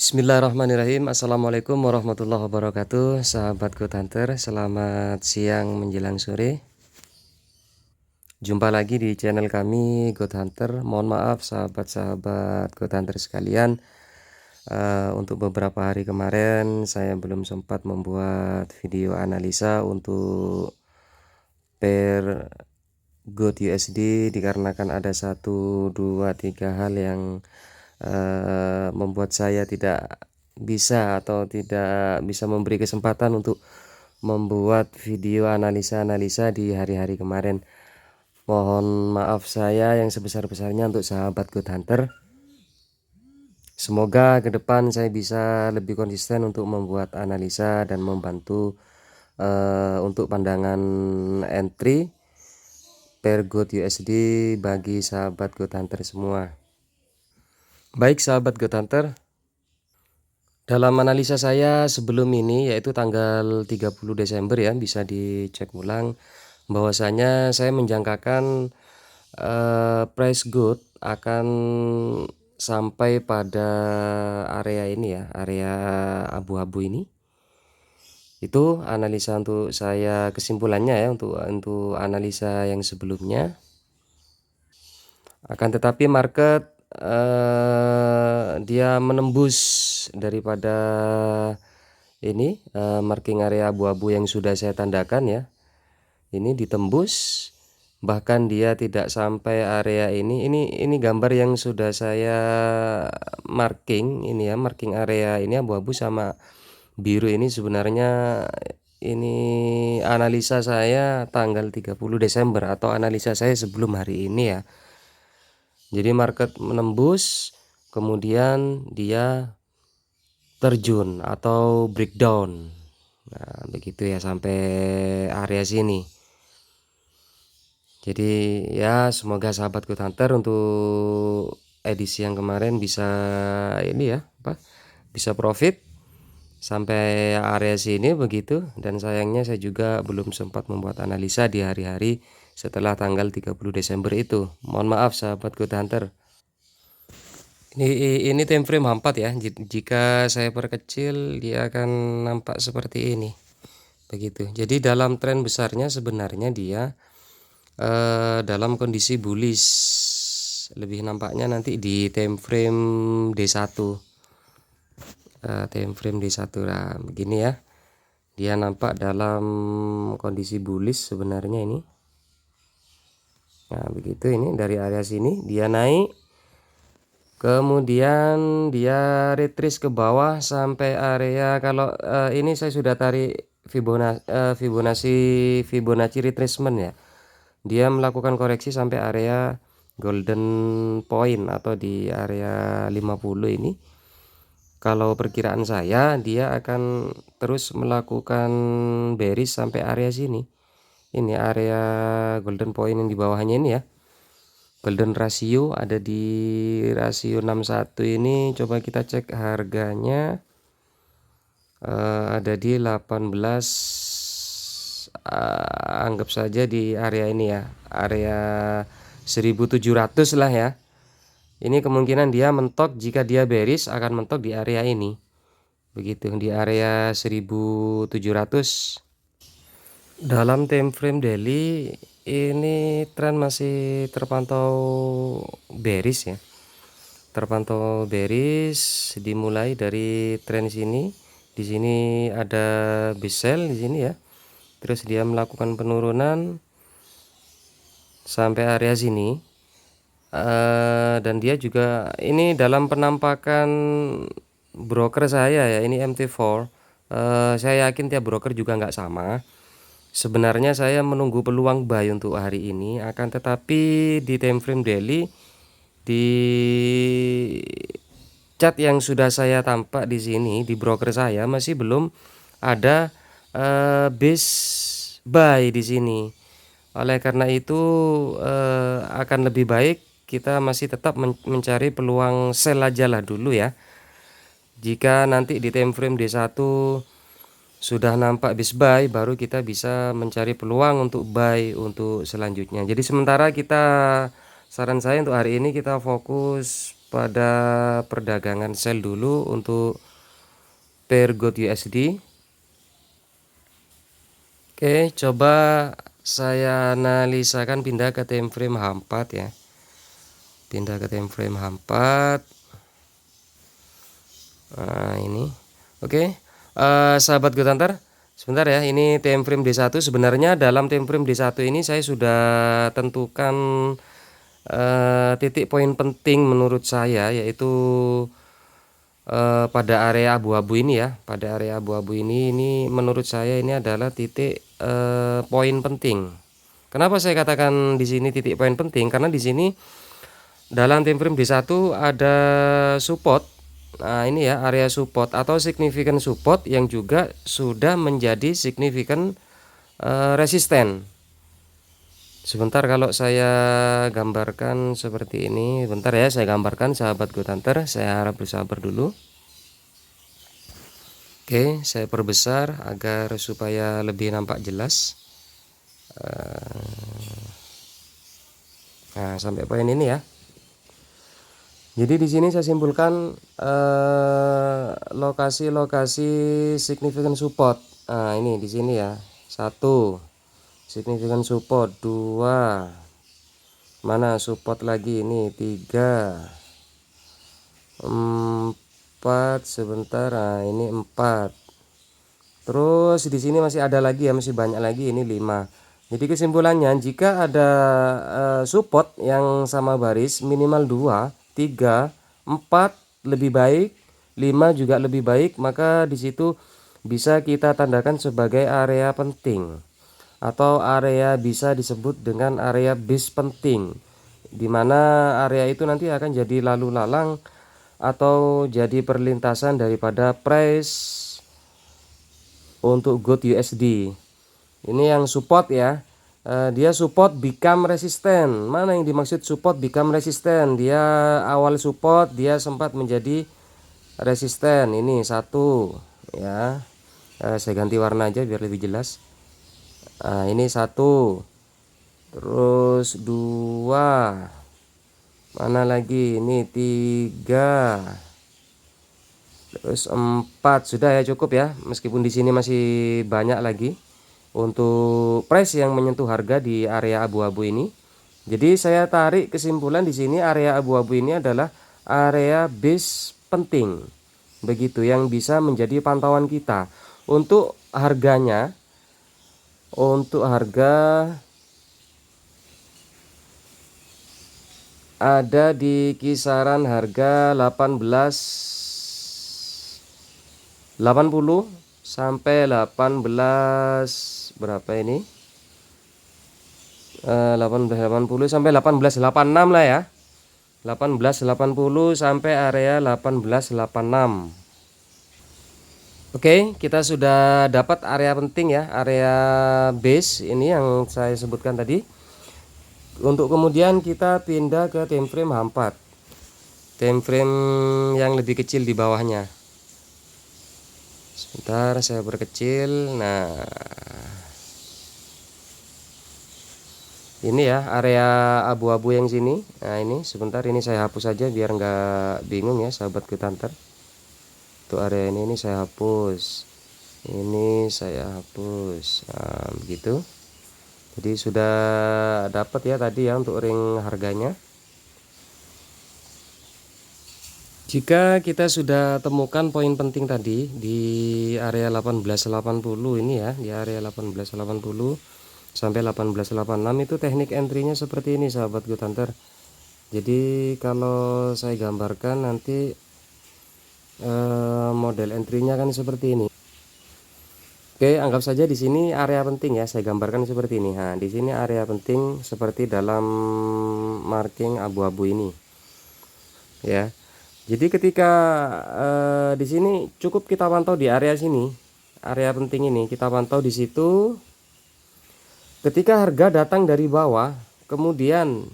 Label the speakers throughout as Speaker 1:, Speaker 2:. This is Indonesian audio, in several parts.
Speaker 1: Bismillahirrahmanirrahim. Assalamualaikum warahmatullahi wabarakatuh. Sahabat Good Hunter, selamat siang menjelang sore. Jumpa lagi di channel kami Good Hunter. Mohon maaf sahabat-sahabat Good Hunter sekalian, untuk beberapa hari kemarin saya belum sempat membuat video analisa untuk pair Good USD dikarenakan ada 1, 2, 3 hal yang membuat saya tidak bisa atau tidak bisa memberi kesempatan untuk membuat video analisa-analisa di hari-hari kemarin. Mohon maaf saya yang sebesar-besarnya untuk sahabat Good Hunter. Semoga ke depan saya bisa lebih konsisten untuk membuat analisa dan membantu untuk pandangan entry pair Good USD bagi sahabat Good Hunter semua. Baik sahabat Good Hunter, dalam analisa saya sebelum ini yaitu tanggal 30 Desember ya, bisa dicek ulang bahwasanya saya menjangkakan price good akan sampai pada area ini ya, area abu-abu ini. Itu analisa untuk saya, kesimpulannya ya, untuk analisa yang sebelumnya. Akan tetapi market dia menembus daripada ini marking area abu-abu yang sudah saya tandakan ya. Ini ditembus, bahkan dia tidak sampai area ini. Ini gambar yang sudah saya marking ini ya, marking area ini abu-abu sama biru ini sebenarnya ini analisa saya tanggal 30 Desember atau analisa saya sebelum hari ini ya. Jadi market menembus, kemudian dia terjun atau breakdown. Nah, begitu ya sampai area sini. Jadi ya semoga sahabat Good Hunter untuk edisi yang kemarin bisa ini ya, bisa profit sampai area sini begitu. Dan sayangnya saya juga belum sempat membuat analisa di hari-hari setelah tanggal 30 Desember itu. Mohon maaf sahabat Good Hunter. Ini time frame H4 ya. Jika saya perkecil dia akan nampak seperti ini. Begitu. Jadi dalam tren besarnya sebenarnya dia dalam kondisi bullish. Lebih nampaknya nanti di time frame D1. Time frame D1 nah, begini ya. Dia nampak dalam kondisi bullish sebenarnya ini. Nah, begitu ini dari area sini dia naik. Kemudian dia retrace ke bawah sampai area, kalau ini saya sudah tarik Fibonacci retracement ya. Dia melakukan koreksi sampai area golden point atau di area 50 ini. Kalau perkiraan saya dia akan terus melakukan bearish sampai area sini. Ini area golden point yang di bawahnya ini ya. Golden ratio ada di rasio 61 ini, coba kita cek harganya ada di 18, anggap saja di area ini ya, area 1700 lah ya. Ini kemungkinan dia mentok, jika dia bearish akan mentok di area ini. Begitu, di area 1700. Dalam time frame daily ini tren masih terpantau bearish ya. Terpantau bearish dimulai dari tren sini. Di sini ada bezel di sini ya. Terus dia melakukan penurunan sampai area sini. Dan dia juga ini dalam penampakan broker saya ya, ini MT4. Saya yakin tiap broker juga nggak sama. Sebenarnya saya menunggu peluang buy untuk hari ini, akan tetapi di time frame daily di chart yang sudah saya tampak di sini di broker saya masih belum ada base buy di sini. Oleh karena itu akan lebih baik kita masih tetap mencari peluang sell aja lah dulu ya. Jika nanti di time frame D1 sudah nampak base buy, baru kita bisa mencari peluang untuk buy untuk selanjutnya. Jadi sementara kita, saran saya untuk hari ini kita fokus pada perdagangan sell dulu untuk pair GOT USD. Oke, coba saya analisakan pindah ke time frame H4 ya. Pindah ke time frame H4. Nah, ini. Oke. Sahabat GOT Hunter, sebentar ya. Ini time frame D1. Sebenarnya dalam time frame D1 ini saya sudah tentukan titik poin penting menurut saya, yaitu pada area abu-abu ini ya. Pada area abu-abu ini menurut saya ini adalah titik poin penting. Kenapa saya katakan di sini titik poin penting? Karena di sini dalam time frame D1 ada support. Nah, ini ya area support atau significant support yang juga sudah menjadi significant resisten. Sebentar kalau saya gambarkan seperti ini. Bentar ya, saya gambarkan sahabat GOT Hunter. Saya harap bersabar dulu. Oke, saya perbesar agar supaya lebih nampak jelas. Nah, sampai poin ini ya. Jadi di sini saya simpulkan lokasi-lokasi significant support. Nah, ini di sini ya. 1 significant support, 2 mana support lagi ini, 3 4 sebentar. Nah, ini 4. Terus di sini masih ada lagi ya, masih banyak lagi, ini 5. Jadi kesimpulannya, jika ada support yang sama baris minimal 2, 3, 4 lebih baik, 5 juga lebih baik, maka di situ bisa kita tandakan sebagai area penting atau area bisa disebut dengan area base penting, di mana area itu nanti akan jadi lalu lalang atau jadi perlintasan daripada price untuk GOT USD. Ini yang support ya. Dia support become resistant. Mana yang dimaksud support become resistant? Dia awal support dia sempat menjadi resisten. Ini 1 ya. Saya ganti warna aja biar lebih jelas. Nah, ini 1. Terus 2. Mana lagi? Ini 3. Terus 4. Sudah ya, cukup ya. Meskipun di sini masih banyak lagi untuk price yang menyentuh harga di area abu-abu ini. Jadi saya tarik kesimpulan di sini area abu-abu ini adalah area base penting. Begitu yang bisa menjadi pantauan kita. Untuk harganya, untuk harga ada di kisaran harga 18.80 sampai 18 berapa ini? 18.80 sampai 18.86 lah ya. 18.80 sampai area 18.86. Oke, kita sudah dapat area penting ya, area base ini yang saya sebutkan tadi. Untuk kemudian kita pindah ke time frame H4. Time frame yang lebih kecil di bawahnya. Sebentar saya perkecil. Nah, ini ya area abu-abu yang sini. Nah, ini sebentar, ini saya hapus saja biar nggak bingung ya sahabat GOT Hunter. Untuk area ini saya hapus. Ini saya hapus. Nah, begitu. Jadi sudah dapat ya tadi ya untuk ring harganya. Jika kita sudah temukan poin penting tadi di area 18.80 ini ya, di area 18.80 sampai 18.86 itu teknik entry-nya seperti ini sahabat GOT Hunter. Jadi kalau saya gambarkan nanti model entry-nya kan seperti ini. Oke, anggap saja di sini area penting ya, saya gambarkan seperti ini. Nah, di sini area penting seperti dalam marking abu-abu ini. Ya. Jadi ketika di sini cukup kita pantau di area sini, area penting ini kita pantau di situ. Ketika harga datang dari bawah, kemudian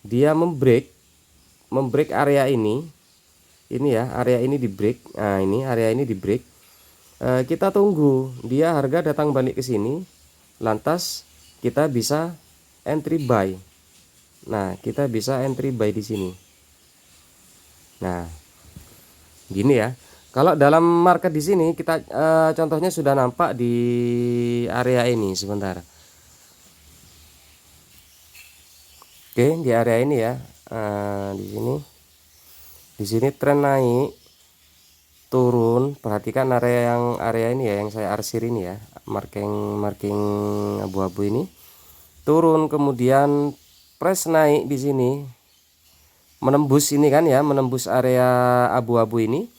Speaker 1: dia membreak area ini ya, area ini di break. Nah, ini area ini di break. Kita tunggu dia harga datang balik ke sini, lantas kita bisa entry buy. Nah, kita bisa entry buy di sini. Nah, gini ya. Kalau dalam market di sini kita contohnya sudah nampak di area ini sebentar. Oke, di area ini ya. Di sini tren naik, turun. Perhatikan area ini ya, yang saya arsir ini ya, marking marking abu-abu ini. Turun, kemudian press naik di sini, menembus ini kan ya, menembus area abu-abu ini.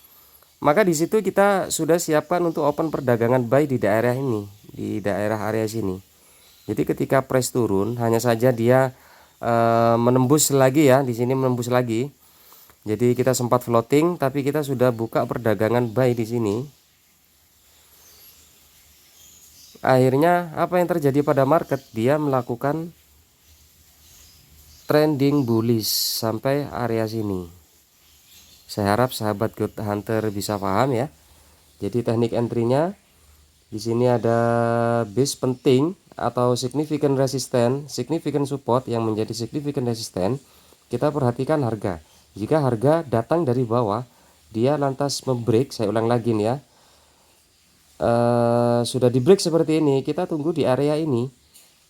Speaker 1: Maka di situ kita sudah siapkan untuk open perdagangan buy di daerah ini, di daerah area sini. Jadi ketika price turun, hanya saja dia menembus lagi ya, di sini menembus lagi. Jadi kita sempat floating, tapi kita sudah buka perdagangan buy di sini. Akhirnya apa yang terjadi pada market? Dia melakukan trending bullish sampai area sini. Saya harap sahabat Good Hunter bisa paham ya. Jadi teknik entry-nya di sini ada base penting atau significant resistance, significant support yang menjadi significant resistance. Kita perhatikan harga. Jika harga datang dari bawah, dia lantas membreak. Saya ulang lagi nih ya. Sudah di break seperti ini, kita tunggu di area ini.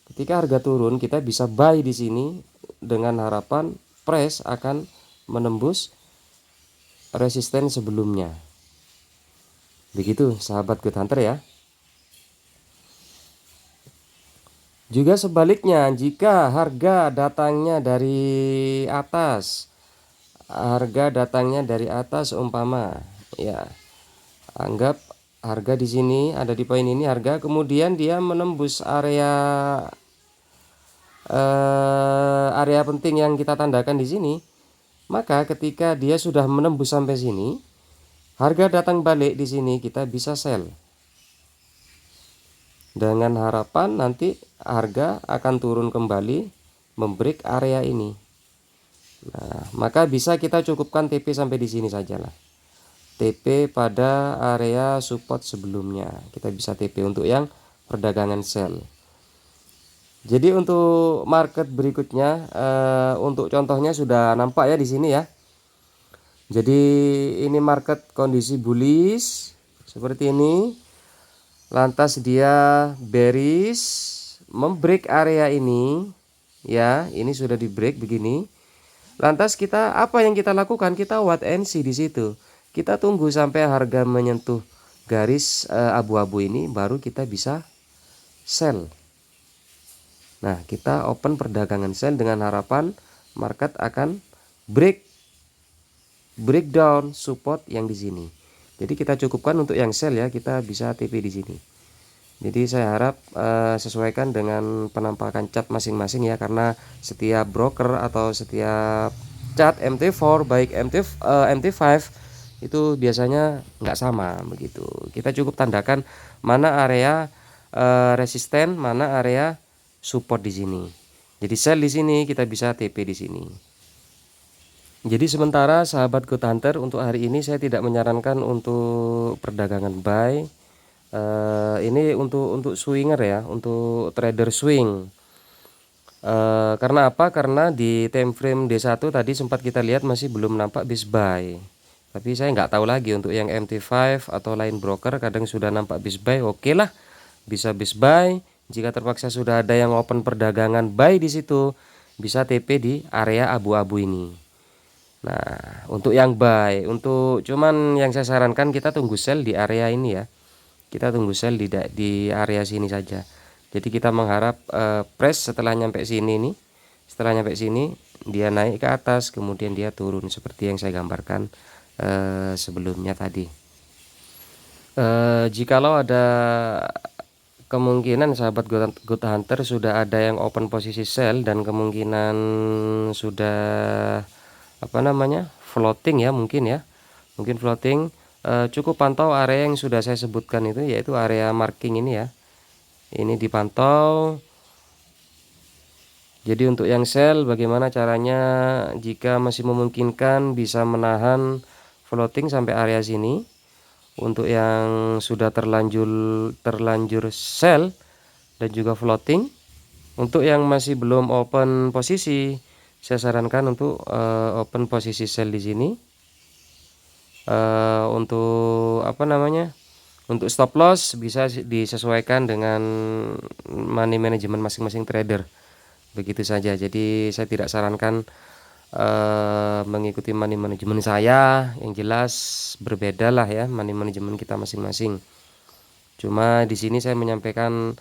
Speaker 1: Ketika harga turun, kita bisa buy di sini dengan harapan price akan menembus resisten sebelumnya. Begitu sahabat Good Hunter ya. Juga sebaliknya, jika harga datangnya dari atas, umpama ya, anggap harga di sini ada di poin ini harga, kemudian dia menembus area penting yang kita tandakan di sini. Maka ketika dia sudah menembus sampai sini, harga datang balik di sini, kita bisa sell dengan harapan nanti harga akan turun kembali membreak area ini. Nah, maka bisa kita cukupkan TP sampai di sini sajalah. TP pada area support sebelumnya. Kita bisa TP untuk yang perdagangan sell. Jadi untuk market berikutnya, untuk contohnya sudah nampak ya di sini ya. Jadi ini market kondisi bullish seperti ini. Lantas dia bearish, membreak area ini ya. Ini sudah di break begini. Lantas kita apa yang kita lakukan? Kita wait and see di situ. Kita tunggu sampai harga menyentuh garis abu-abu ini, baru kita bisa sell. Nah, kita open perdagangan sell dengan harapan market akan breakdown support yang di sini. Jadi kita cukupkan untuk yang sell ya, kita bisa TP di sini. Jadi saya harap sesuaikan dengan penampakan chart masing-masing ya, karena setiap broker atau setiap chart MT4 baik MT5 itu biasanya nggak sama begitu. Kita cukup tandakan mana area resisten, mana area support di sini. Jadi sell di sini, kita bisa TP di sini. Jadi sementara sahabat Good Hunter, untuk hari ini saya tidak menyarankan untuk perdagangan buy. Ini untuk swinger ya, untuk trader swing. Karena apa? Karena di time frame D1 tadi sempat kita lihat masih belum nampak bis buy. Tapi saya nggak tahu lagi untuk yang MT5 atau lain broker, kadang sudah nampak bis buy, oke lah, bisa bis buy. Jika terpaksa sudah ada yang open perdagangan buy di situ, bisa TP di area abu-abu ini. Nah, untuk yang buy, untuk cuman yang saya sarankan kita tunggu sell di area ini ya. Kita tunggu sell di area sini saja. Jadi kita mengharap price setelah nyampe sini nih, setelah nyampe sini dia naik ke atas, kemudian dia turun seperti yang saya gambarkan sebelumnya tadi. Jikalau ada kemungkinan sahabat Good Hunter sudah ada yang open posisi sell dan kemungkinan sudah floating ya, mungkin floating, cukup pantau area yang sudah saya sebutkan itu, yaitu area marking ini ya. Ini dipantau. Jadi untuk yang sell bagaimana caranya? Jika masih memungkinkan bisa menahan floating sampai area sini. Untuk yang sudah terlanjur sell dan juga floating, untuk yang masih belum open posisi, saya sarankan untuk open posisi sell di sini. Untuk apa namanya, untuk stop loss bisa disesuaikan dengan money management masing-masing trader. Begitu saja. Jadi saya tidak sarankan mengikuti money management saya, yang jelas berbeda lah ya money management kita masing-masing. Cuma di sini saya menyampaikan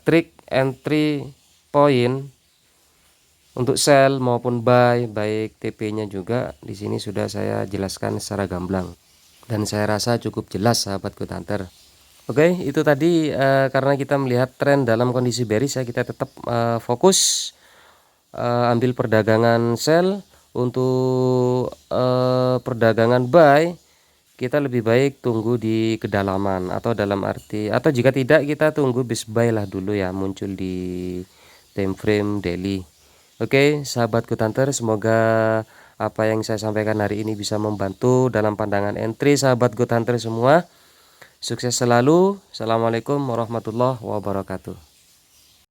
Speaker 1: trik entry point untuk sell maupun buy, baik TP-nya juga di sini sudah saya jelaskan secara gamblang dan saya rasa cukup jelas sahabatku Hunter. Oke, itu tadi karena kita melihat tren dalam kondisi bearish ya, kita tetap fokus ambil perdagangan sell. Untuk perdagangan buy kita lebih baik tunggu di kedalaman, atau dalam arti, atau jika tidak kita tunggu bis buy lah dulu ya, muncul di time frame daily. Oke, sahabatku Hunter, semoga apa yang saya sampaikan hari ini bisa membantu dalam pandangan entry sahabat Hunter semua. Sukses selalu. Assalamualaikum warahmatullahi wabarakatuh.